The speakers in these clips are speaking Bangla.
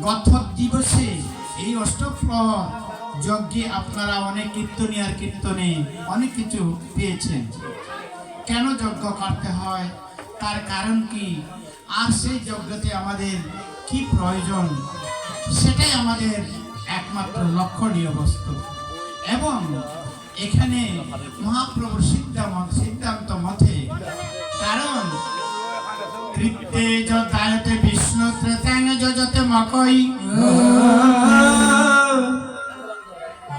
গত দিবসে এই অষ্টপ্রহর যজ্ঞে আপনারা অনেক কীর্তনে অনেক কিছু পেয়েছেন। কেন যজ্ঞ করতে হয়, তার কারণ কি, আর সেই যজ্ঞতে আমাদের কি প্রয়োজন, সেটাই আমাদের একমাত্র লক্ষণীয় বস্তু। এবং এখানে মহাপ্রভুর সিদ্ধান্ত মতে, কারণ তৃতীয় যদায়তে বিষ্ণু ত্রেতাং যজতে মকই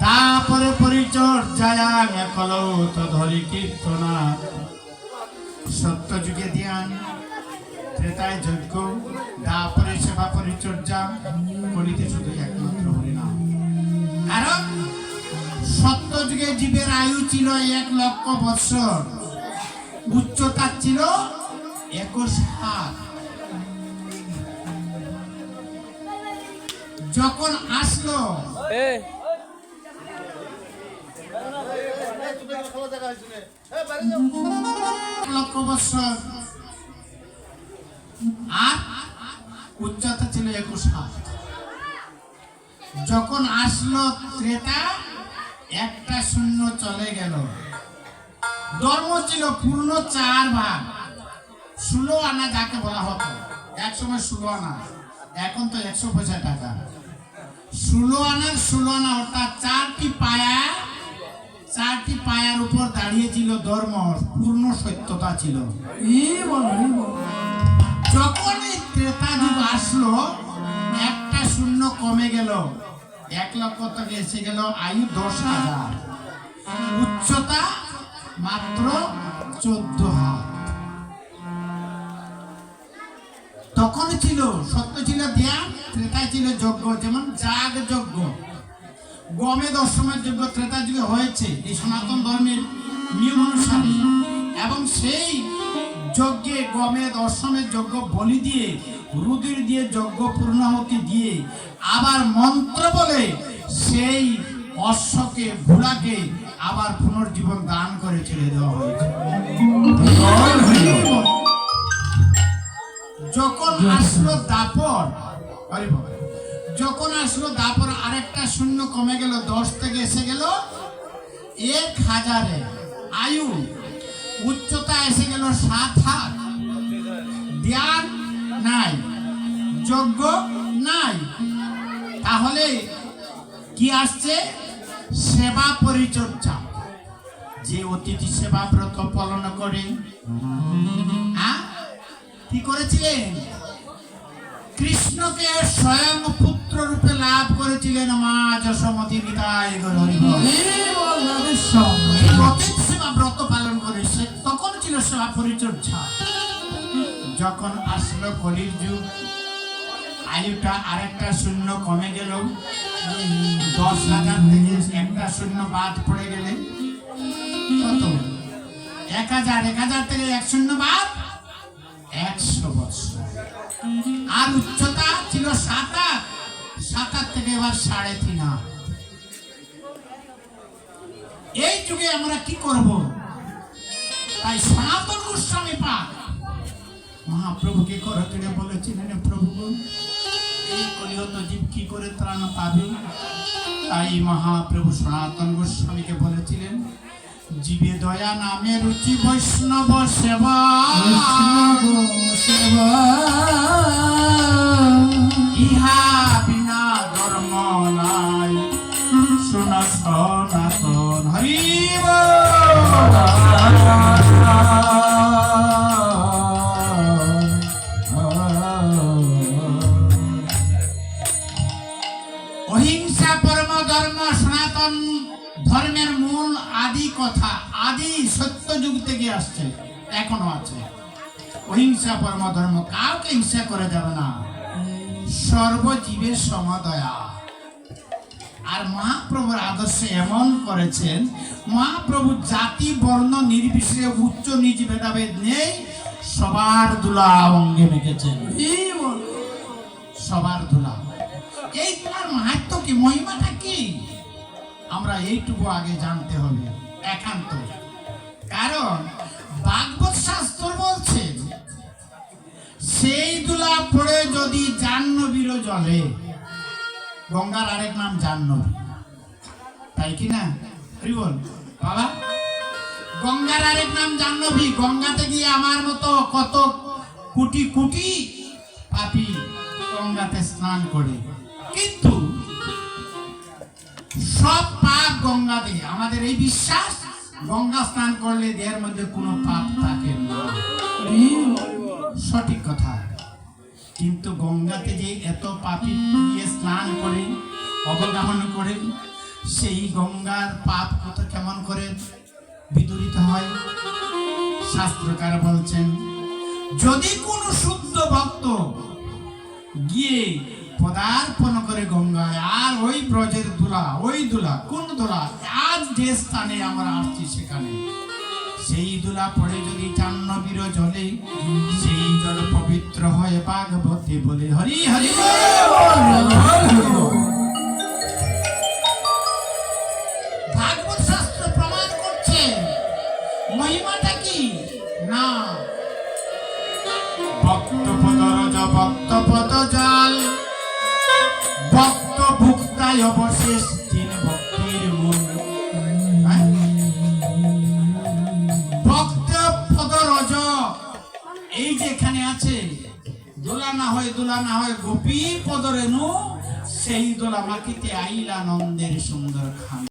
তাপরে পরিচর্যায়াং কলৌ তধরি কীর্তনা। সত্য যুগে ধ্যান, ত্রেতায় যজ্ঞ, তাপরে সেবা পরিচর্যা, কলিতে শুধু একমাত্র হরিনাম। কারণ সত্য যুগে জীবের আয়ু ছিল 1,00,000 বৎসর, উচ্চতা ছিল 21 হাত। যখন আসলো লক্ষ বৎসর আর উচ্চতা ছিল 21 হাত। যখন আসলো ত্রেতা, একটা শূন্য চলে গেল। ধর্ম ছিল পূর্ণ 4 ভাগ। 16 আনা যাকে বলা হতো, এক সময় 16 আনা, এখন তো 100 পয়সা টাকা। 16 আনা অর্থাৎ 4টি পায়ার উপর দাঁড়িয়েছিল ধর্ম, পূর্ণ সত্যতা ছিল। যখন এই ত্রেতা যুগ আসলো, একটা শূন্য কমে গেল, 1,00,000 থেকে এসে গেল আয়ু 10,000, উচ্চতা মাত্র 14 হাত। তখন ছিল সত্য ছিল ধ্যান, ত্রেতায় ছিল যজ্ঞ, যেমন যাগ যজ্ঞ, গমে দশমের যজ্ঞ ত্রেতা যুগে হয়েছে এই সনাতন ধর্মের নিয়ম অনুসারে। এবং সেই যজ্ঞে গমে দশমের যজ্ঞ বলি দিয়ে, রুদ্র দিয়ে যজ্ঞ পূর্ণাহুতি দিয়ে, আবার মন্ত্র বলে সেই অশ্বকে ঘোড়াকে আবার পুনর্জীবন দান করে ছেড়ে দেওয়া হয়েছে। যখন আসলো দাপর, আরেকটা শূন্য কমে গেল, 10 থেকে এসে গেল 1,000 আয়ু, উচ্চতা এসে গেল 7 হাত। ধ্যান নাই, যজ্ঞ নাই, তাহলে কি আসছে? সেবা পরিচর্যা। যে অতিথি সেবা ব্রত পালন করে, কি করেছিলেন? কৃষ্ণকে স্বয়ং পুত্র রূপে লাভ করেছিলেন মা যশোমতী নিতাই সেবা ব্রত পালন করে, তখন ছিল সেবা পরিচর্যা। যখন আসলো কলির যুগ, আয়ুটা আরেকটা শূন্য কমে গেল, 10,000 থেকে একটা শূন্য বাদ পড়ে গেলে কত? 1,000 থেকে 1 শূন্য বাদ 100 বৎসর। আর উচ্চতা ছিল 7 হাত, 7 হাত থেকে এবার 3.5 হাত। এই যুগে আমরা কি করব? তাই সনাতন গোস্বামী পাক মহাপ্রভুকে করতলে বলেছিলেন, প্রভু এই কলিহত জীব কি করে ত্রাণ পাবে? তাই মহাপ্রভু সনাতন গোস্বামীকে বলেছিলেন, জীবে দয়া নামে রুচি বৈষ্ণব সেবা, ইহা বিনা ধর্ম নাই, শুন সনাতন হরি অহিংসা পরম ধর্ম সনাতন ধর্মের মূল আদি কথা, আদি সত্য যুগ থেকে আসছে, এখনো আছে। অহিংসা পরম ধর্ম, কাউকে হিংসা করে যাবে না, সর্বজীবের সমদয়া। আর মহাপ্রভুর আদর্শ এমন করেছেন, মহাপ্রভু জাতি বর্ণ নির্বিশেষে উচ্চ নিচ ভেদাভেদ নেই, সবার ধুলা অঙ্গে মেখেছেন, সবার ধুলা। এই ধুলার মাহাত্ম্য কি, মহিমাটা কি, আমরা এইটুকু আগে জানতে হবে একান্ত। কারণ ভাগবত শাস্ত্র বলছে, সেই দুলা পড়ে যদি জাহ্নবীর জলে, গঙ্গার আরেক নাম জাহ্নবী, তাই কি না? হরি বল বাবা। গঙ্গার আরেক নাম জাহ্নবী। গঙ্গাতে গিয়ে আমার মতো কত কোটি কোটি পাপী গঙ্গাতে স্নান করে, কিন্তু সব পাপ গঙ্গাতে। আমাদের এই বিশ্বাস, গঙ্গা স্নান করলে দেহের মধ্যে কোনো পাপ থাকে না। সঠিক কথা। কিন্তু গঙ্গাতে যে এত পাপী গিয়ে স্নান করে, অবগাহন করে, সেই গঙ্গার পাপ কত কেমন করে বিদূরিত হয়। শাস্ত্রকার বলছেন, যদি কোন শুদ্ধ ভক্ত গিয়ে পদার্পণ করে গঙ্গায়, আর ওই ব্রজের দুলা, ওই দুলা, কোন দুলা, আজ যে স্থানে আমরা আসছি সেখানে, সেই দুলা পড়ে যদি জাহ্নবীর জলে, সেই জল পবিত্র হয় ভাগবতে বলে হরি হরি বল। ভাগবত শাস্ত্র প্রমাণ করছে মহিমাটা কি না। ভক্ত পদ রজ, ভক্ত পদ জল, ভক্ত ভুক্তায় অবশেষ তিন ভক্তির মূল। ভক্ত পদ রজ, এই যে এখানে আছে, দোলা না হয়, দোলা না হয় গোপীর পদরেণু, সেই দোলা মাটিতে আইলা নন্দের সুন্দর খান।